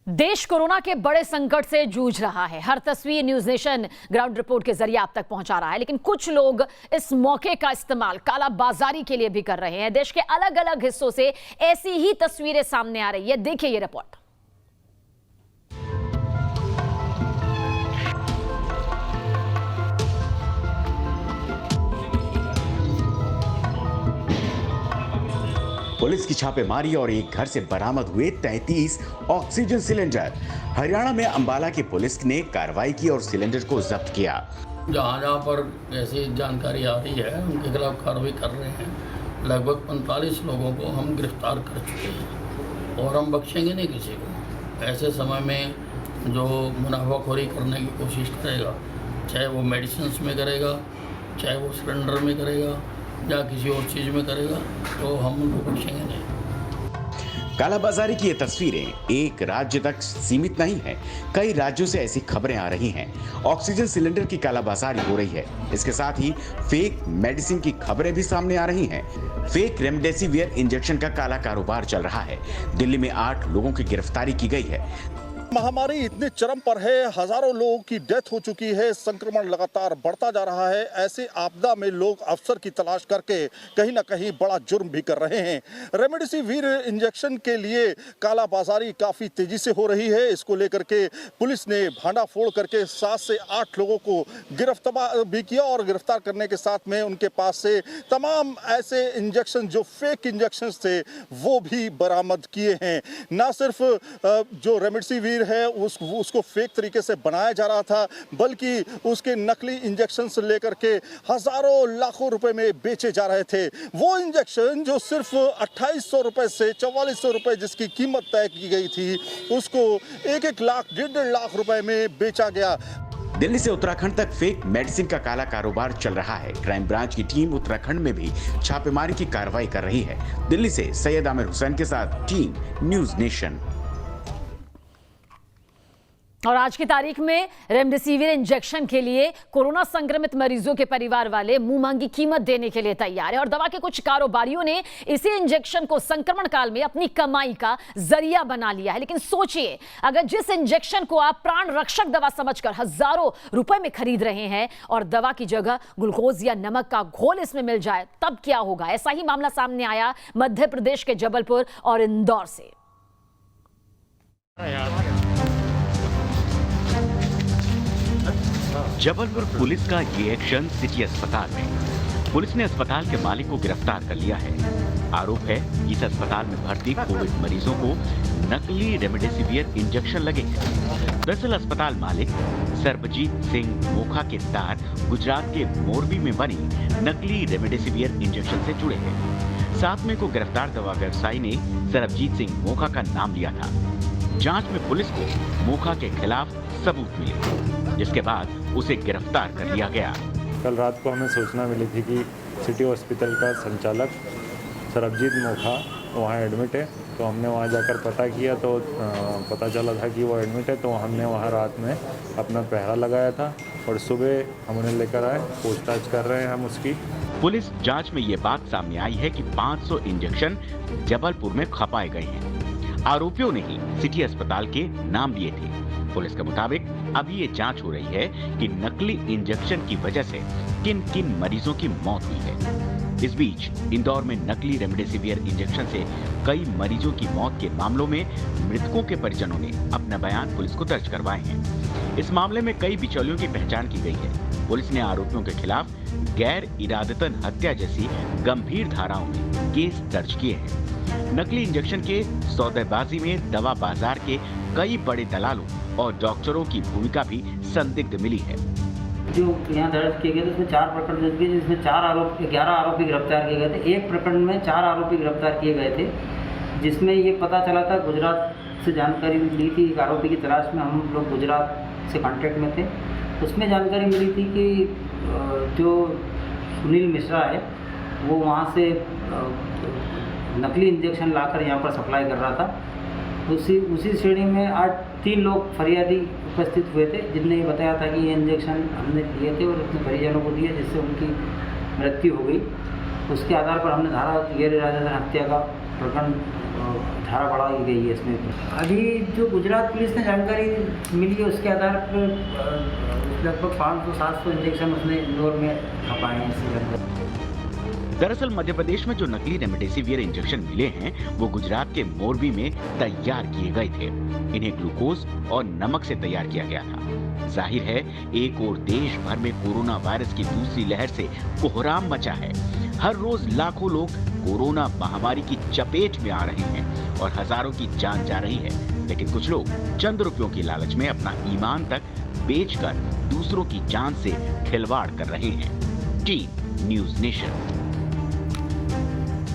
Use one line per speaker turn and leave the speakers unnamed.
देश कोरोना के बड़े संकट से जूझ रहा है। हर तस्वीर न्यूज नेशन ग्राउंड रिपोर्ट के जरिए आप तक पहुंचा रहा है, लेकिन कुछ लोग इस मौके का इस्तेमाल काला बाजारी के लिए भी कर रहे हैं। देश के अलग अलग हिस्सों से ऐसी ही तस्वीरें सामने आ रही है। देखिए ये रिपोर्ट।
पुलिस की छापेमारी और एक घर से बरामद हुए 33 ऑक्सीजन सिलेंडर। हरियाणा में अंबाला की पुलिस ने कार्रवाई की और सिलेंडर को जब्त किया।
जहाँ पर ऐसी जानकारी आ रही है उनके खिलाफ कार्रवाई कर रहे हैं। लगभग 45 लोगों को हम गिरफ्तार कर चुके हैं और हम बख्शेंगे नहीं किसी को। ऐसे समय में जो मुनाफाखोरी करने की कोशिश करेगा, चाहे वो मेडिसिन में करेगा, चाहे वो सिलेंडर में करेगा या किसी और चीज़ में करेगा, तो हम उनको बख्शेंगे नहीं।
कालाबाजारी की ये तस्वीरें एक राज्य तक सीमित नहीं है, कई राज्यों से ऐसी खबरें आ रही हैं। ऑक्सीजन सिलेंडर की कालाबाजारी हो रही है। इसके साथ ही फेक मेडिसिन की खबरें भी सामने आ रही हैं। फेक रेमडेसिवियर इंजेक्शन का काला कारोबार चल रहा है। दिल्ली में 8 लोगों की गिरफ्तारी की गई है।
महामारी इतने चरम पर है, हजारों लोगों की डेथ हो चुकी है, संक्रमण लगातार बढ़ता जा रहा है। ऐसे आपदा में लोग अवसर की तलाश करके कहीं ना कहीं बड़ा जुर्म भी कर रहे हैं। रेमडेसिविर इंजेक्शन के लिए कालाबाजारी काफ़ी तेजी से हो रही है। इसको लेकर के पुलिस ने भांडाफोड़ करके 7 से 8 लोगों को गिरफ्तार भी किया और गिरफ्तार करने के साथ में उनके पास से तमाम ऐसे इंजेक्शन जो फेक इंजेक्शन थे वो भी बरामद किए हैं। ना सिर्फ जो रेमडेसिविर है उसको फेक तरीके से बनाया जा रहा था, बल्कि उसके नकली इंजेक्शन से लेकर के हजारों लाखों रुपए में बेचे जा रहे थे। वो इंजेक्शन जो सिर्फ 2800 रुपए से 4400 रुपए जिसकी कीमत तय की गई थी, उसको 1-1 लाख 1.5 लाख रुपए में बेचा गया।
दिल्ली से उत्तराखंड तक फेक मेडिसिन का काला कारोबार चल रहा है। क्राइम ब्रांच की टीम उत्तराखंड में भी छापेमारी की कार्रवाई कर रही है। दिल्ली से सैयद आमिर हुसैन के साथ टीम न्यूज नेशन।
और आज की तारीख में रेमडेसिविर इंजेक्शन के लिए कोरोना संक्रमित मरीजों के परिवार वाले मुंह मांगी कीमत देने के लिए तैयार है और दवा के कुछ कारोबारियों ने इसी इंजेक्शन को संक्रमण काल में अपनी कमाई का जरिया बना लिया है। लेकिन सोचिए, अगर जिस इंजेक्शन को आप प्राण रक्षक दवा समझकर हजारों रुपए में खरीद रहे हैं और दवा की जगह ग्लूकोज या नमक का घोल इसमें मिल जाए, तब क्या होगा। ऐसा ही मामला सामने आया मध्य प्रदेश के जबलपुर और इंदौर से।
जबलपुर पुलिस का ये एक्शन सिटी अस्पताल में। पुलिस ने अस्पताल के मालिक को गिरफ्तार कर लिया है। आरोप है इस अस्पताल में भर्ती कोविड मरीजों को नकली रेमडेसिवियर इंजेक्शन लगे हैं। दरअसल अस्पताल मालिक सर्बजीत सिंह मोखा के तार गुजरात के मोरबी में बनी नकली रेमडेसिवियर इंजेक्शन से जुड़े हैं। साथ में को गिरफ्तार दवा व्यवसायी ने सर्बजीत सिंह मोखा का नाम लिया था। जांच में पुलिस को मोखा के खिलाफ सबूत मिले, जिसके बाद उसे गिरफ्तार कर लिया गया।
कल रात को हमें सूचना मिली थी कि सिटी हॉस्पिटल का संचालक सरबजीत मोखा वहाँ एडमिट है। तो हमने वहाँ जाकर पता किया तो पता चला था कि वो एडमिट है। तो हमने वहाँ रात में अपना पहरा लगाया था और सुबह हम उन्हें लेकर आए। पूछताछ कर रहे हैं हम उसकी।
पुलिस जांच में ये बात सामने आई है कि 500 इंजेक्शन जबलपुर में खपाए गए हैं। आरोपियों ने ही सिटी अस्पताल के नाम लिए थे। पुलिस के मुताबिक अभी ये जांच हो रही है कि नकली इंजेक्शन की वजह से किन किन मरीजों की मौत हुई है। इस बीच इंदौर में नकली रेमडेसिवियर इंजेक्शन से कई मरीजों की मौत के मामलों में मृतकों के परिजनों ने अपना बयान पुलिस को दर्ज करवाए हैं। इस मामले में कई बिचौलियों की पहचान की गई है। पुलिस ने आरोपियों के खिलाफ गैर इरादतन हत्या जैसी गंभीर धाराओं में केस दर्ज किए हैं। नकली इंजेक्शन के सौदेबाजी में दवा बाजार के कई बड़े दलालों और डॉक्टरों की भूमिका भी संदिग्ध मिली है।
जो यहाँ दर्ज किए गए थे उसमें 4 प्रकरण दर्ज किए, जिसमें 11 आरोपी गिरफ्तार किए गए थे। एक प्रकरण में 4 आरोपी गिरफ्तार किए गए थे, जिसमें ये पता चला था, गुजरात से जानकारी मिली थी। एक आरोपी की तलाश में हम लोग गुजरात से कॉन्टेक्ट में थे। उसमें जानकारी मिली थी कि जो सुनील मिश्रा है वो वहाँ से नकली इंजेक्शन लाकर यहाँ पर सप्लाई कर रहा था। उसी श्रेणी में 3 लोग फरियादी उपस्थित हुए थे, जिनने ये बताया था कि ये इंजेक्शन हमने लिए थे और अपने परिजनों को दिए, जिससे उनकी मृत्यु हो गई। उसके आधार पर हमने धारा गैर इरादतन हत्या का प्रकरण धारा बढ़ाई गई है इसमें। अभी जो गुजरात पुलिस ने जानकारी मिली है उसके आधार पर लगभग 500-700 इंजेक्शन उसने इंदौर में खपाए हैं इससे लगभग।
दरअसल मध्य प्रदेश में जो नकली रेमडेसिवियर इंजेक्शन मिले हैं वो गुजरात के मोरबी में तैयार किए गए थे। इन्हें ग्लूकोज और नमक से तैयार किया गया था। जाहिर है एक और देश भर में कोरोना वायरस की दूसरी लहर से कोहराम मचा है। हर रोज लाखों लोग कोरोना महामारी की चपेट में आ रहे हैं और हजारों की जान जा रही है। लेकिन कुछ लोग चंद रुपयों की लालच में अपना ईमान तक बेचकर दूसरों की जान से खिलवाड़ कर रहे हैं। Team news nation.